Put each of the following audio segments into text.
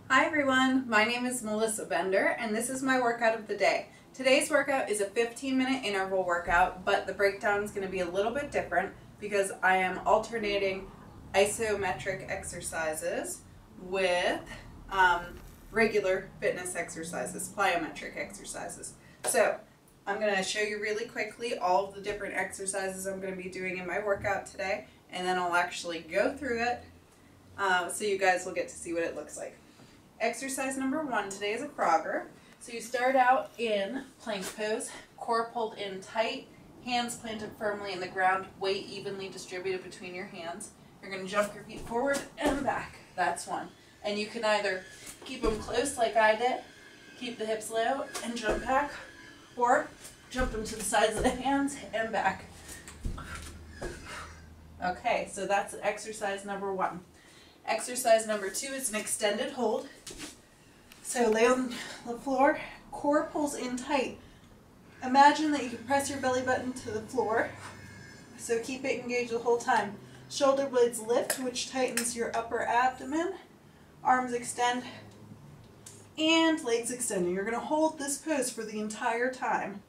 Hi everyone, my name is Melissa Bender and this is my workout of the day. Today's workout is a 15-minute interval workout, but the breakdown is going to be a little bit different because I am alternating isometric exercises with regular fitness exercises, plyometric exercises. So I'm going to show you really quickly all of the different exercises I'm going to be doing in my workout today, and then I'll actually go through it so you guys will get to see what it looks like. Exercise number 1 today is a Krogger. So you start out in plank pose, core pulled in tight, hands planted firmly in the ground, weight evenly distributed between your hands. You're going to jump your feet forward and back. That's one. And you can either keep them close like I did, keep the hips low and jump back, or jump them to the sides of the hands and back. Okay, so that's exercise number 1. Exercise number 2 is an extended hold. So lay on the floor, core pulls in tight. Imagine that you can press your belly button to the floor, so keep it engaged the whole time. Shoulder blades lift, which tightens your upper abdomen. Arms extend and legs extend. You're going to hold this pose for the entire time.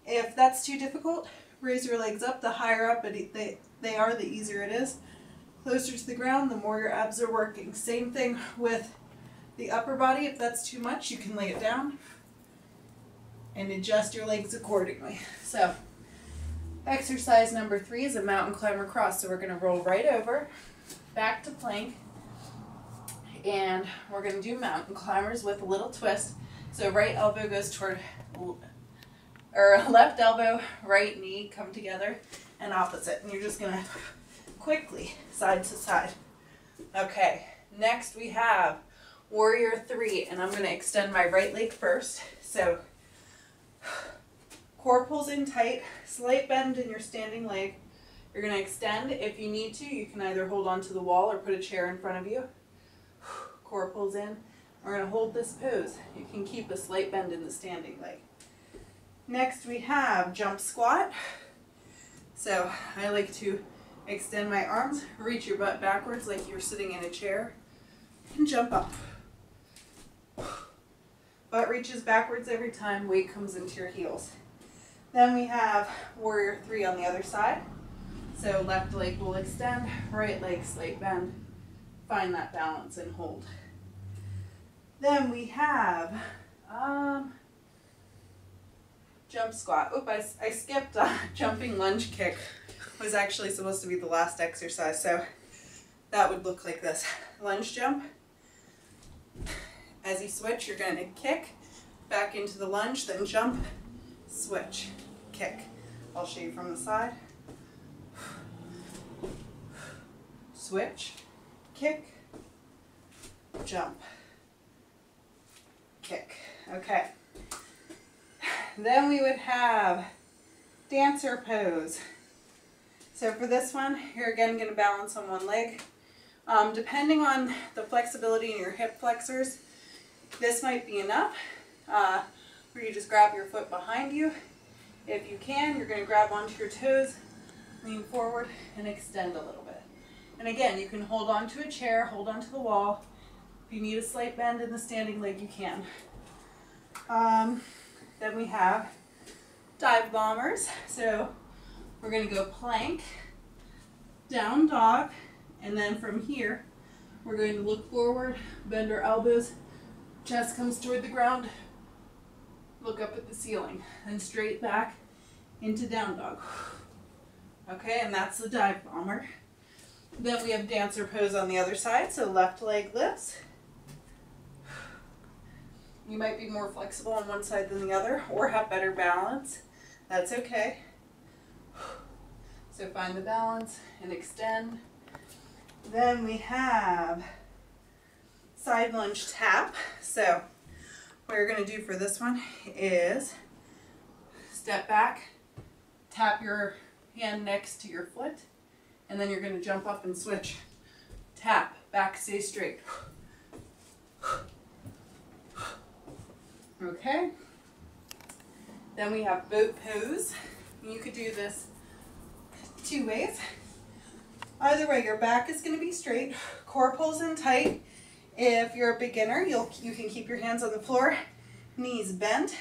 If that's too difficult, raise your legs up. The higher up they are, the easier it is. Closer to the ground, the more your abs are working. Same thing with the upper body. If that's too much, you can lay it down and adjust your legs accordingly. So, exercise number 3 is a mountain climber cross. So we're going to roll right over, back to plank, and we're going to do mountain climbers with a little twist. So right elbow goes toward, or left elbow, right knee come together, and opposite. And you're just going to quickly, side to side. Okay, next we have Warrior 3, and I'm going to extend my right leg first. So, core pulls in tight, slight bend in your standing leg. You're going to extend. If you need to, you can either hold onto the wall or put a chair in front of you. Core pulls in. We're going to hold this pose. You can keep a slight bend in the standing leg. Next we have jump squat. So, I like to extend my arms, reach your butt backwards like you're sitting in a chair, and jump up. Butt reaches backwards every time, weight comes into your heels. Then we have Warrior 3 on the other side. So left leg will extend, right leg slight bend. Find that balance and hold. Then we have jump squat. Oop, I skipped jumping lunge kick. Was actually supposed to be the last exercise, so that would look like this. Lunge jump. As you switch, you're going to kick back into the lunge, then jump, switch, kick. I'll show you from the side. Switch, kick, jump, kick. Okay. Then we would have dancer pose. So for this one, you're again going to balance on one leg. Depending on the flexibility in your hip flexors, this might be enough where you just grab your foot behind you. If you can, you're going to grab onto your toes, lean forward, and extend a little bit. And again, you can hold onto a chair, hold onto the wall. If you need a slight bend in the standing leg, you can. Then we have dive bombers. So we're going to go plank, down dog, and then from here, we're going to look forward, bend our elbows, chest comes toward the ground, look up at the ceiling, and straight back into down dog. Okay, and that's the dive bomber. Then we have dancer pose on the other side, so left leg lifts. You might be more flexible on one side than the other, or have better balance. That's okay. So find the balance and extend. Then we have side lunge tap. So what you're going to do for this one is step back, tap your hand next to your foot, and then you're going to jump up and switch. Tap, back, stay straight. Okay. Then we have boat pose. You could do this 2 ways. Either way, your back is going to be straight, core pulls in tight. If you're a beginner, you can keep your hands on the floor, knees bent.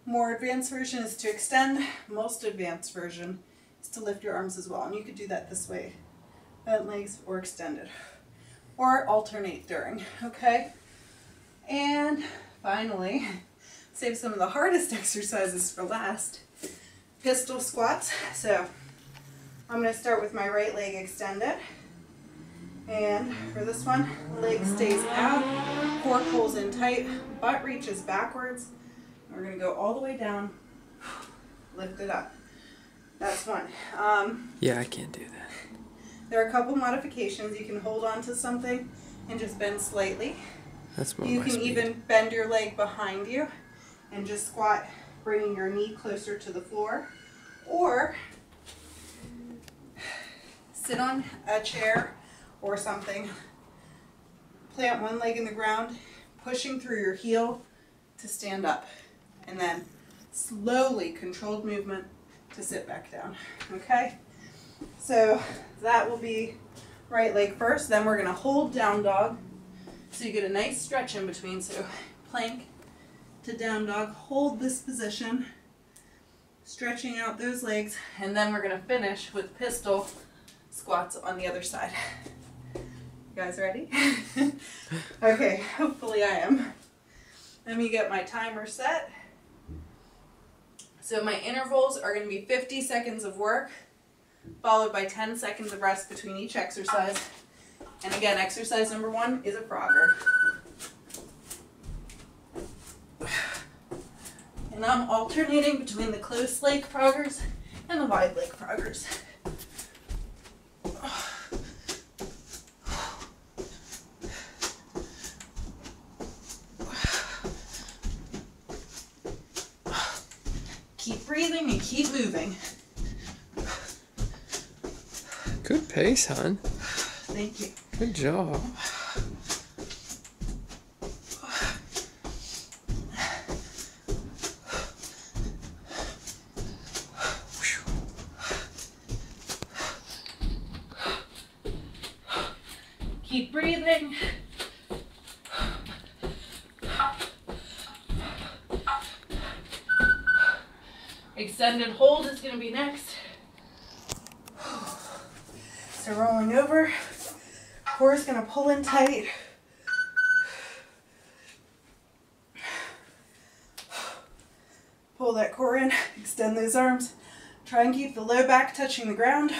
More advanced version is to extend. Most advanced version is to lift your arms as well. And you could do that this way, bent legs or extended, or alternate during, okay? And finally, save some of the hardest exercises for last, pistol squats. So I'm going to start with my right leg extended. And for this one, leg stays out, core pulls in tight, butt reaches backwards. We're going to go all the way down, lift it up. That's one. Yeah, I can't do that. There are a couple modifications. You can hold on to something and just bend slightly. That's more You my can speed. even bend your leg behind you and just squat, bringing your knee closer to the floor. Or sit on a chair or something, plant one leg in the ground, pushing through your heel to stand up. And then slowly, controlled movement to sit back down, okay? So that will be right leg first. Then we're gonna hold down dog. So you get a nice stretch in between. So plank to down dog, hold this position, stretching out those legs, and then we're gonna finish with pistol squats on the other side. You guys ready? Okay, hopefully I am. Let me get my timer set. So my intervals are going to be 50 seconds of work, followed by 10 seconds of rest between each exercise. And again, exercise number 1 is a frogger. And I'm alternating between the close leg froggers and the wide leg froggers. Keep breathing and keep moving. Good pace, hon. Thank you. Good job. Keep breathing. Extended hold is going to be next. So rolling over, core is going to pull in tight. Pull that core in, extend those arms. Try and keep the low back touching the ground.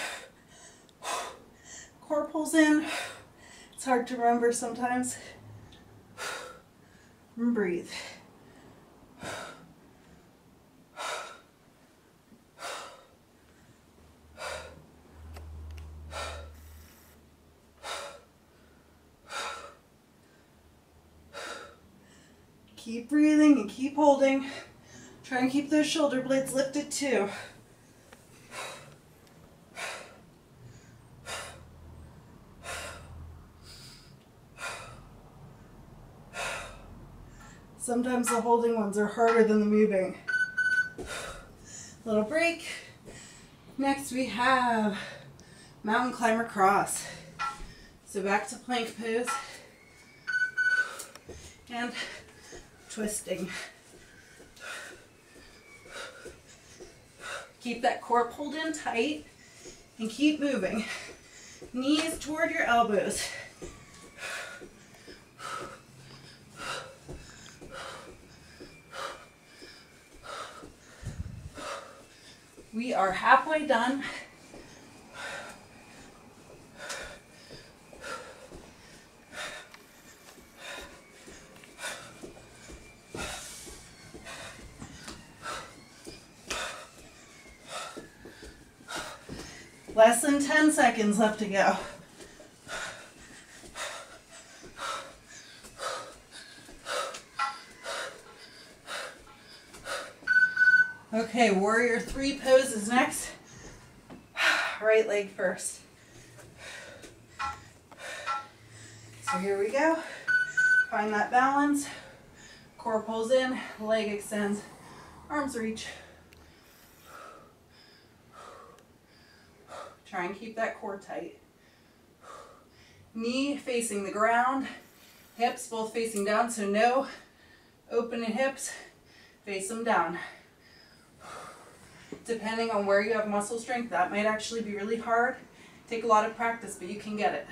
Core pulls in. It's hard to remember sometimes. And breathe. Keep breathing and keep holding. Try and keep those shoulder blades lifted too. Sometimes the holding ones are harder than the moving. Little break. Next we have mountain climber cross. So back to plank pose. And twisting. Keep that core pulled in tight and keep moving. Knees toward your elbows. We are halfway done. Less than 10 seconds left to go. Okay, warrior 3 pose is next. Right leg first. So here we go. Find that balance. Core pulls in, leg extends, arms reach. Try and keep that core tight. Knee facing the ground, hips both facing down, so no opening hips, face them down. Depending on where you have muscle strength, that might actually be really hard. Take a lot of practice, but you can get it.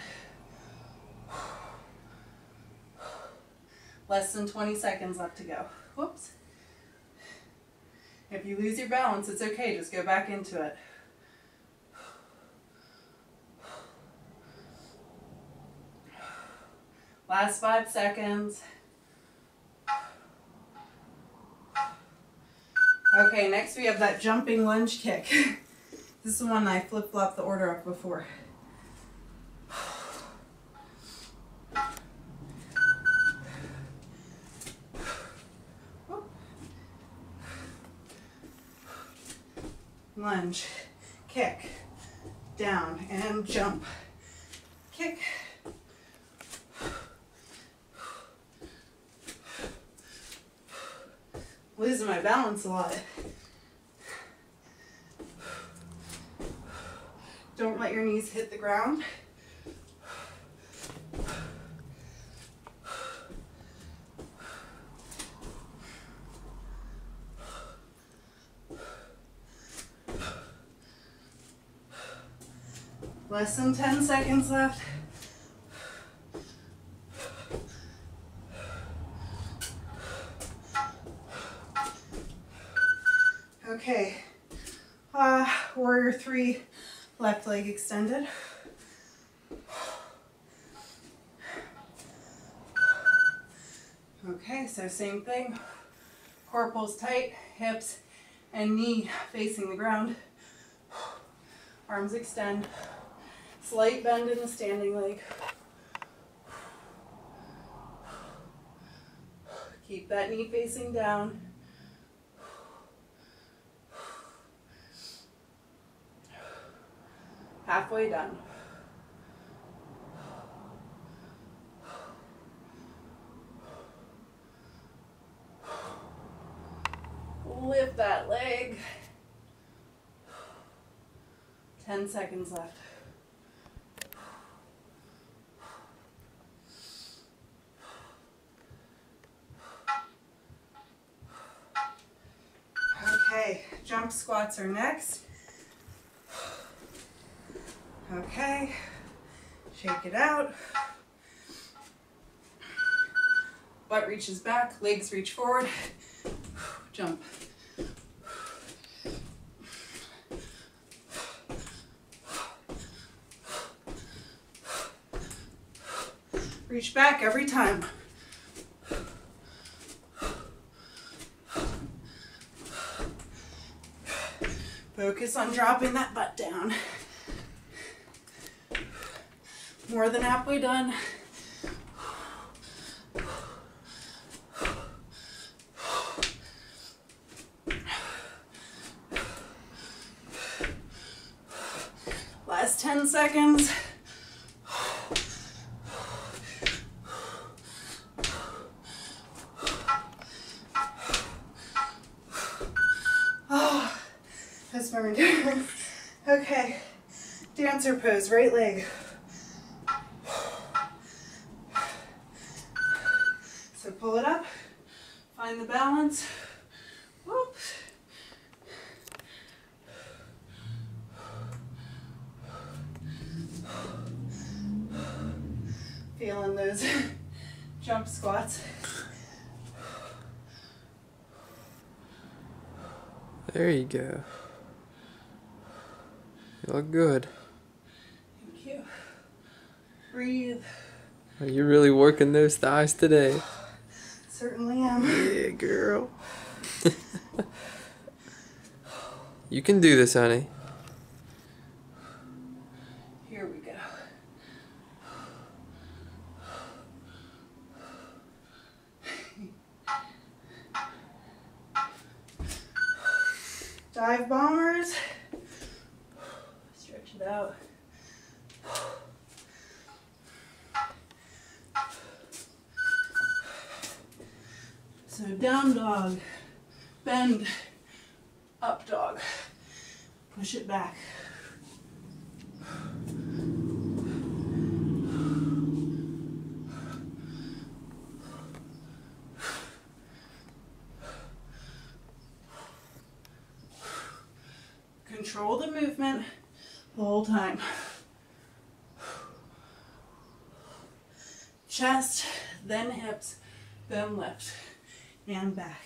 Less than 20 seconds left to go. Whoops. If you lose your balance, it's okay, just go back into it. Last 5 seconds. Okay, next we have that jumping lunge kick. This is the one I flip-flopped the order of before. Lunge, kick, down, and jump. Kick. Losing my balance a lot. Don't let your knees hit the ground. Less than 10 seconds left. Okay, warrior 3, left leg extended. Okay, so same thing. Core pulls tight, hips and knee facing the ground. Arms extend. Slight bend in the standing leg. Keep that knee facing down. Halfway done. Lift that leg. 10 seconds left. Okay, jump squats are next. Okay, shake it out. Butt reaches back, legs reach forward. Jump. Reach back every time. Focus on dropping that butt down. More than halfway done. Last 10 seconds. Oh, that's my endurance. Okay, dancer pose, right leg. So pull it up, find the balance. Whoops. Feeling those jump squats. There you go. You look good. Thank you. Breathe. Are you really working those thighs today? Certainly am. Yeah, girl. You can do this, honey. Here we go. Dive bombers. Stretch it out. So down dog, bend, up dog, push it back. Control the movement the whole time. Chest, then hips, then lift, and back.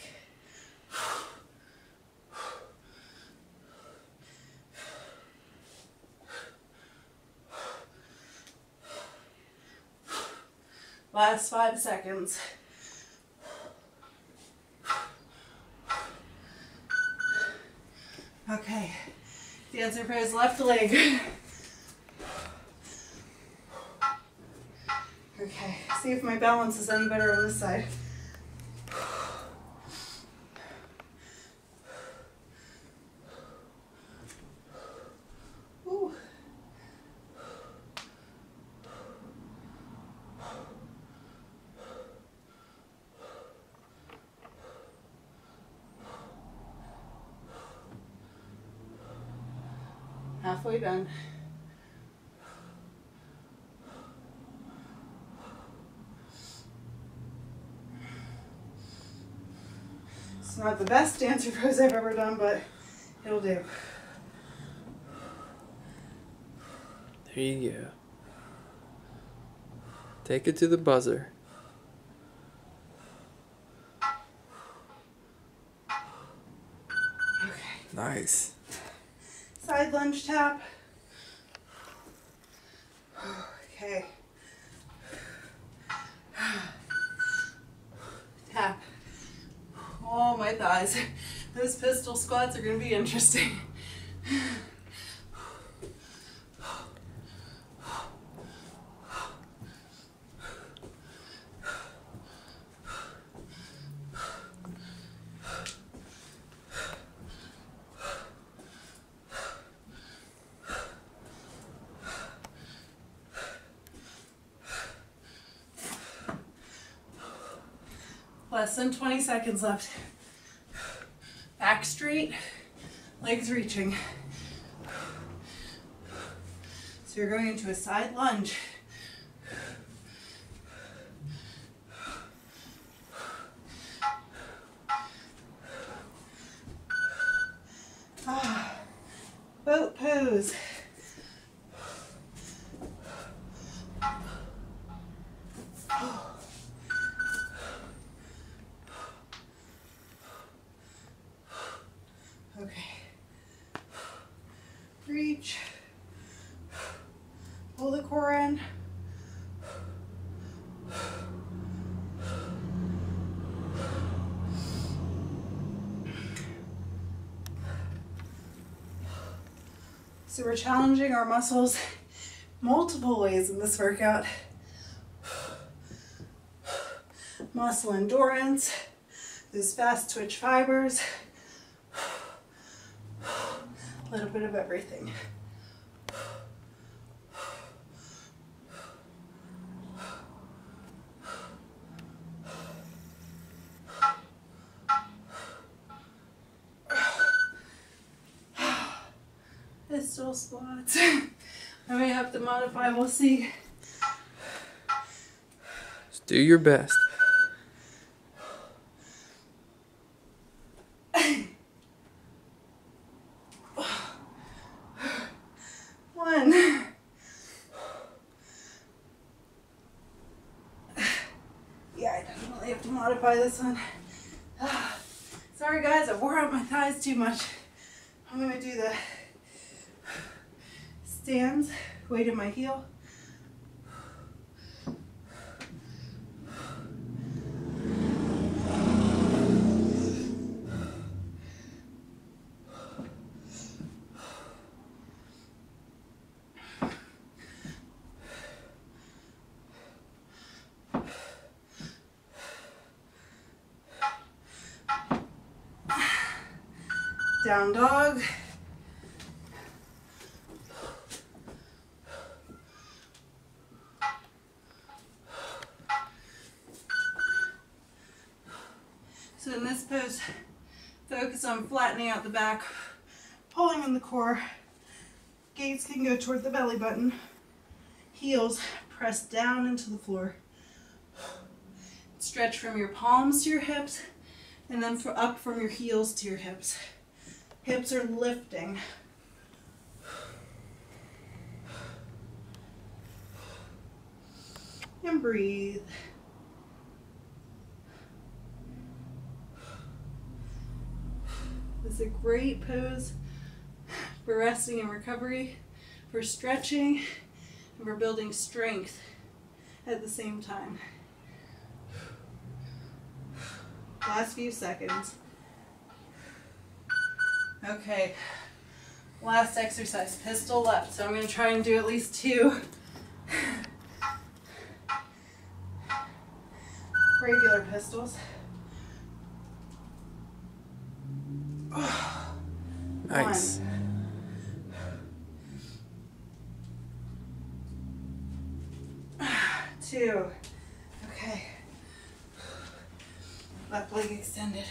Last 5 seconds. Okay, dancer pose, left leg. Okay, see if my balance is any better on this side. Ooh. Halfway done. It's not the best dancer pose I've ever done, but it'll do. There you go. Take it to the buzzer. Okay. Nice. Side lunge tap. Okay. Tap. Oh, my thighs. Those pistol squats are going to be interesting. Less than 20 seconds left. Back straight, legs reaching. So you're going into a side lunge. Boat pose. Okay. Reach. Pull the core in. So we're challenging our muscles multiple ways in this workout. Muscle endurance, those fast twitch fibers, a little bit of everything. Pistol squats. I may have to modify, we'll see. Just do your best. One. Yeah, I definitely have to modify this one. Sorry guys, I wore out my thighs too much. I'm gonna do the stands, weight in my heel. Down dog. So in this pose, focus on flattening out the back, pulling in the core. Gaze can go toward the belly button. Heels press down into the floor. Stretch from your palms to your hips, and then up from your heels to your hips. Hips are lifting. breathe. This is a great pose for resting and recovery, for stretching, and for building strength at the same time. Last few seconds. Okay, last exercise, pistol left. So I'm going to try and do at least 2 regular pistols. Nice. 1, 2, okay. Left leg extended.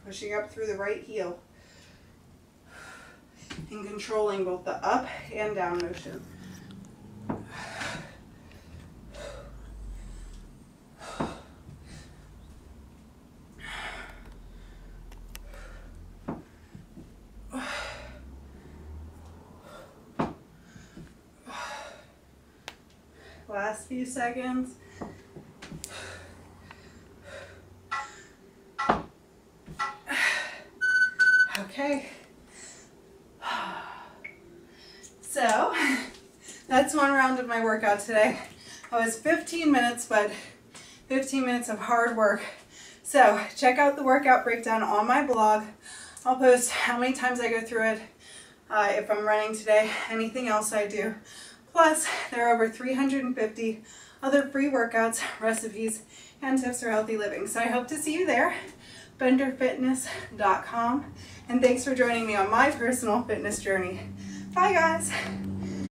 Pushing up through the right heel. And controlling both the up and down motion. Last few seconds. Okay. So, that's one round of my workout today. It was 15 minutes, but 15 minutes of hard work. So, check out the workout breakdown on my blog. I'll post how many times I go through it, if I'm running today, anything else I do. Plus, there are over 350 other free workouts, recipes, and tips for healthy living. So I hope to see you there, benderfitness.com. And thanks for joining me on my personal fitness journey. Bye, guys.